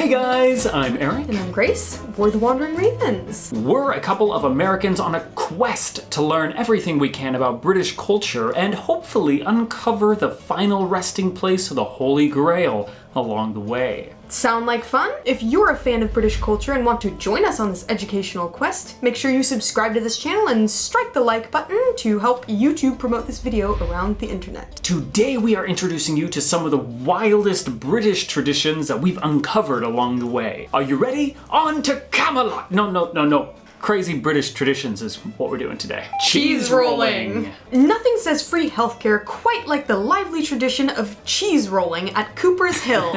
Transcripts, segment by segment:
Hey guys, I'm Eric. And I'm Grace. We're the Wandering Ravens. We're a couple of Americans on a quest to learn everything we can about British culture and hopefully uncover the final resting place of the Holy Grail along the way. Sound like fun? If you're a fan of British culture and want to join us on this educational quest, make sure you subscribe to this channel and strike the like button to help YouTube promote this video around the internet. Today we are introducing you to some of the wildest British traditions that we've uncovered along the way. Are you ready? On to Camelot! No. Crazy British traditions is what we're doing today. Cheese rolling! Nothing says free healthcare quite like the lively tradition of cheese rolling at Cooper's Hill.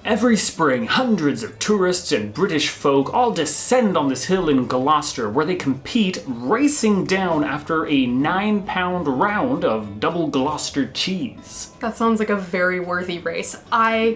Every spring, hundreds of tourists and British folk all descend on this hill in Gloucester where they compete, racing down after a 9-pound round of double Gloucester cheese. That sounds like a very worthy race. I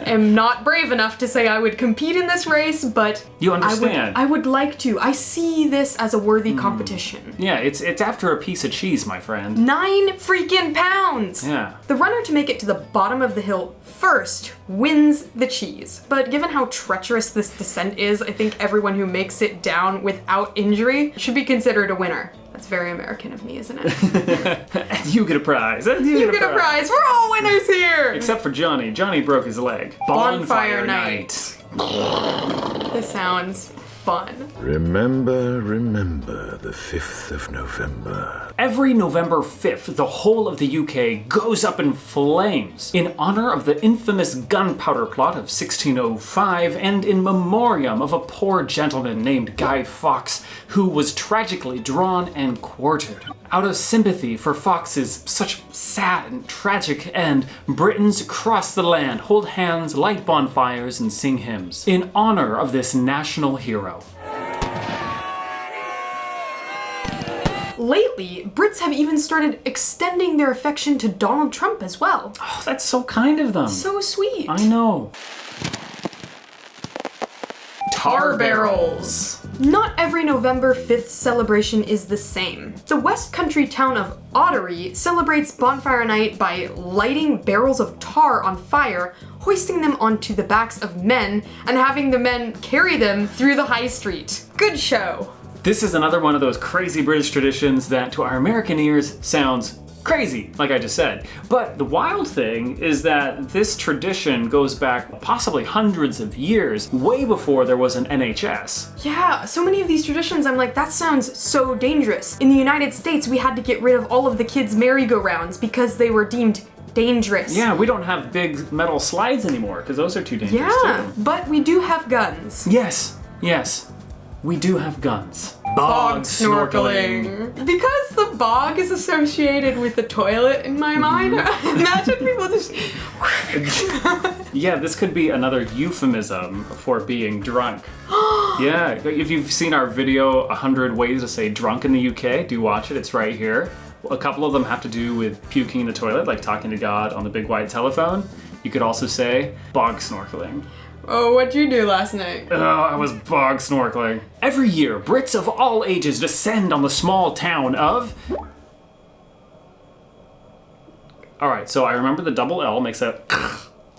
am not brave enough to say I would compete in this race, but you understand. I would like to. I see this as a worthy competition. Yeah, it's after a piece of cheese, my friend. 9 freaking pounds! Yeah. The runner to make it to the bottom of the hill first wins the cheese. But given how treacherous this descent is, I think everyone who makes it down without injury should be considered a winner. That's very American of me, isn't it? You get a prize. You get a prize. We're all winners here! Except for Johnny. Johnny broke his leg. Bonfire night. This sounds fun. Remember the 5th of November. Every November 5th, the whole of the UK goes up in flames in honor of the infamous gunpowder plot of 1605 and in memoriam of a poor gentleman named Guy Fawkes who was tragically drawn and quartered. Out of sympathy for Fawkes' such sad and tragic end, Britons across the land hold hands, light bonfires, and sing hymns in honor of this national hero. Lately, Brits have even started extending their affection to Donald Trump as well. Oh, that's so kind of them. So sweet. I know. Tar barrels. Not every November 5th celebration is the same. The West Country town of Ottery celebrates Bonfire Night by lighting barrels of tar on fire, hoisting them onto the backs of men, and having the men carry them through the high street. Good show. This is another one of those crazy British traditions that to our American ears sounds crazy, like I just said. But the wild thing is that this tradition goes back possibly hundreds of years, way before there was an NHS. Yeah, so many of these traditions, I'm like, that sounds so dangerous. In the United States, we had to get rid of all of the kids' merry-go-rounds because they were deemed dangerous. Yeah, we don't have big metal slides anymore because those are too dangerous too. But we do have guns. Yes. We do have guns. Bog snorkeling. Because the bog is associated with the toilet in my mind, imagine people just... Yeah, this could be another euphemism for being drunk. Yeah, if you've seen our video, 100 Ways to Say Drunk in the UK, do watch it, it's right here. A couple of them have to do with puking in the toilet, like talking to God on the big white telephone. You could also say bog snorkeling. Oh, what'd you do last night? Oh, I was bog snorkeling. Every year, Brits of all ages descend on the small town of... Alright, so I remember the double L makes a...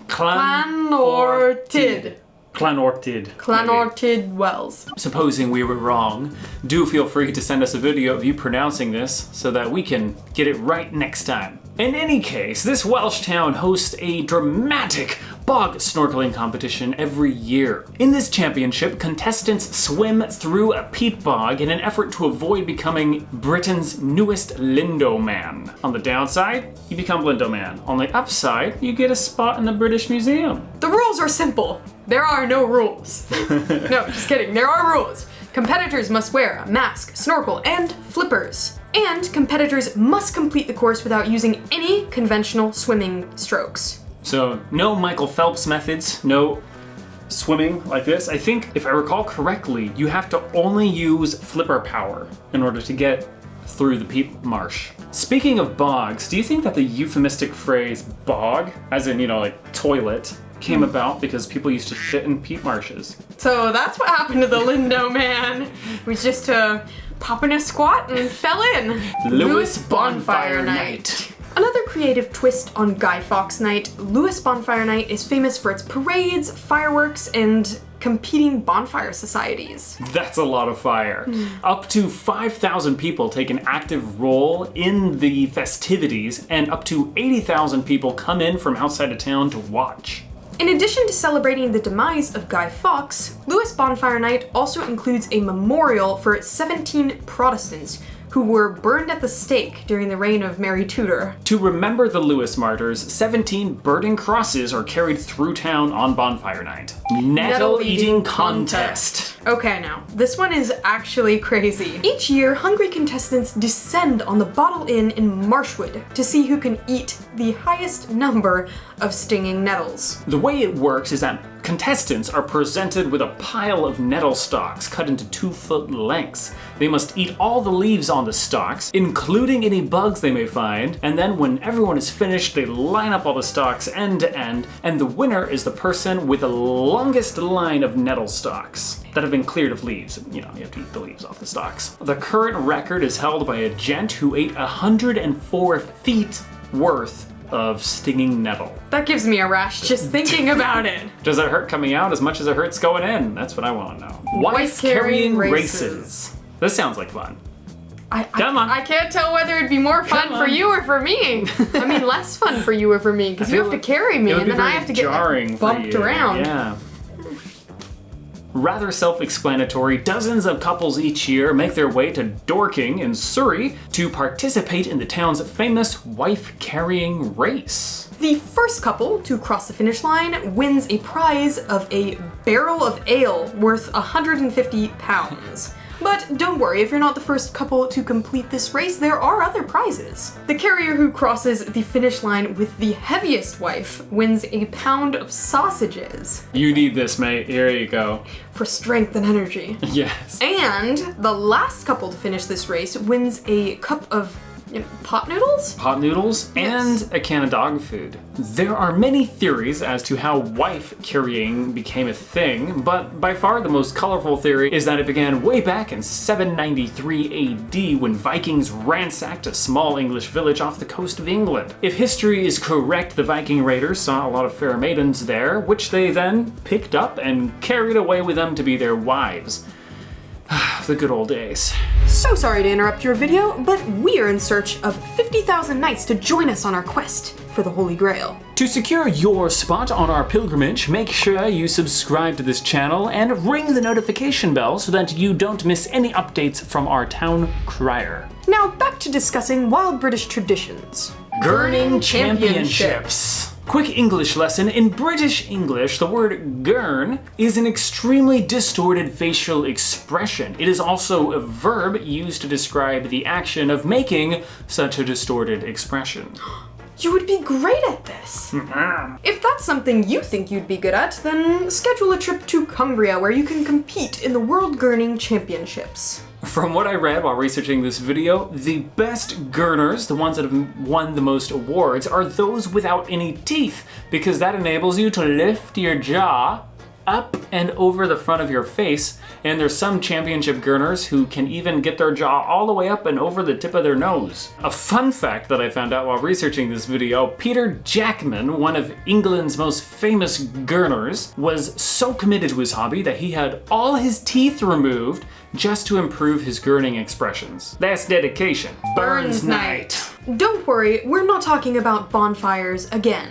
Clanortid. Clanortid Wells. Supposing we were wrong, do feel free to send us a video of you pronouncing this so that we can get it right next time. In any case, this Welsh town hosts a dramatic bog snorkeling competition every year. In this championship, contestants swim through a peat bog in an effort to avoid becoming Britain's newest Lindo Man. On the downside, you become Lindo Man. On the upside, you get a spot in the British Museum. The rules are simple. There are no rules. No, just kidding. There are rules. Competitors must wear a mask, snorkel, and flippers. And competitors must complete the course without using any conventional swimming strokes. So no Michael Phelps methods, no swimming like this. I think, if I recall correctly, you have to only use flipper power in order to get through the peat marsh. Speaking of bogs, do you think that the euphemistic phrase bog, as in, like toilet, came about because people used to shit in peat marshes? So that's what happened to the Lindo Man. It was just popping a squat and fell in. Lewes Bonfire Night. Another creative twist on Guy Fawkes Night, Lewes Bonfire Night is famous for its parades, fireworks, and competing bonfire societies. That's a lot of fire. Up to 5,000 people take an active role in the festivities, and up to 80,000 people come in from outside of town to watch. In addition to celebrating the demise of Guy Fawkes, Lewes Bonfire Night also includes a memorial for 17 Protestants who were burned at the stake during the reign of Mary Tudor. To remember the Lewes martyrs, 17 burning crosses are carried through town on Bonfire Night. Nettle eating contest. Okay, now, this one is actually crazy. Each year, hungry contestants descend on the Bottle Inn in Marshwood to see who can eat the highest number of stinging nettles. The way it works is that contestants are presented with a pile of nettle stalks cut into 2-foot lengths. They must eat all the leaves on the stalks, including any bugs they may find, and then when everyone is finished, they line up all the stalks end to end, and the winner is the person with the longest line of nettle stalks that have been cleared of leaves. You know, you have to eat the leaves off the stalks. The current record is held by a gent who ate 104 feet worth of stinging nettle. That gives me a rash just thinking about it. Does it hurt coming out as much as it hurts going in? That's what I want to know. Wife carrying races. This sounds like fun. Come on. I can't tell whether it'd be more fun for you or for me. I mean, less fun for you or for me, because you have to carry me and then I have to get bumped around. Yeah. Rather self-explanatory, dozens of couples each year make their way to Dorking in Surrey to participate in the town's famous wife-carrying race. The first couple to cross the finish line wins a prize of a barrel of ale worth 150 pounds. But don't worry, if you're not the first couple to complete this race, there are other prizes. The carrier who crosses the finish line with the heaviest wife wins a pound of sausages. You need this, mate. Here you go. For strength and energy. Yes. And the last couple to finish this race wins a cup of pot noodles? Pot noodles and a can of dog food. There are many theories as to how wife carrying became a thing, but by far the most colorful theory is that it began way back in 793 AD when Vikings ransacked a small English village off the coast of England. If history is correct, the Viking raiders saw a lot of fair maidens there, which they then picked up and carried away with them to be their wives. The good old days. So sorry to interrupt your video, but we're in search of 50,000 knights to join us on our quest for the Holy Grail. To secure your spot on our pilgrimage, make sure you subscribe to this channel and ring the notification bell so that you don't miss any updates from our town crier. Now back to discussing wild British traditions. Gurning Championships. Quick English lesson. In British English, the word gurn is an extremely distorted facial expression. It is also a verb used to describe the action of making such a distorted expression. You would be great at this. If that's something you think you'd be good at, then schedule a trip to Cumbria where you can compete in the World Gurning Championships. From what I read while researching this video, the best gurners, the ones that have won the most awards, are those without any teeth, because that enables you to lift your jaw up and over the front of your face, and there's some championship gurners who can even get their jaw all the way up and over the tip of their nose. A fun fact that I found out while researching this video, Peter Jackman, one of England's most famous gurners, was so committed to his hobby that he had all his teeth removed just to improve his gurning expressions. That's dedication. Burns Night. Don't worry, we're not talking about bonfires again.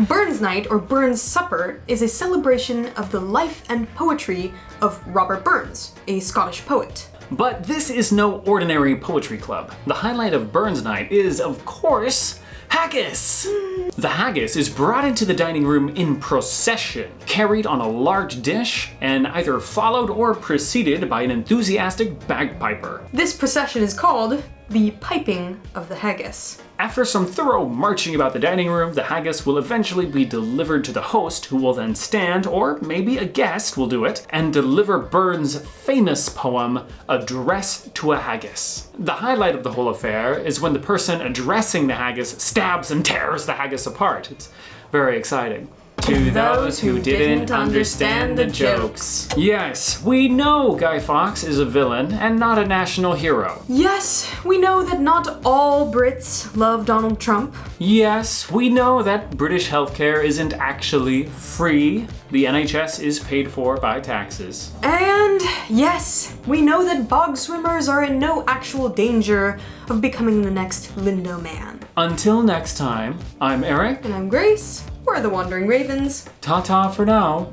Burns Night, or Burns Supper, is a celebration of the life and poetry of Robert Burns, a Scottish poet. But this is no ordinary poetry club. The highlight of Burns Night is, of course, haggis! The haggis is brought into the dining room in procession, carried on a large dish, and either followed or preceded by an enthusiastic bagpiper. This procession is called the piping of the haggis. After some thorough marching about the dining room, the haggis will eventually be delivered to the host, who will then stand, or maybe a guest will do it, and deliver Burns' famous poem, Address to a Haggis. The highlight of the whole affair is when the person addressing the haggis stabs and tears the haggis apart. It's very exciting. To those who didn't understand the jokes. Yes, we know Guy Fawkes is a villain and not a national hero. Yes, we know that not all Brits love Donald Trump. Yes, we know that British healthcare isn't actually free. The NHS is paid for by taxes. And yes, we know that bog swimmers are in no actual danger of becoming the next Lindo Man. Until next time, I'm Eric. And I'm Grace. We're the Wandering Ravens. Ta-ta for now.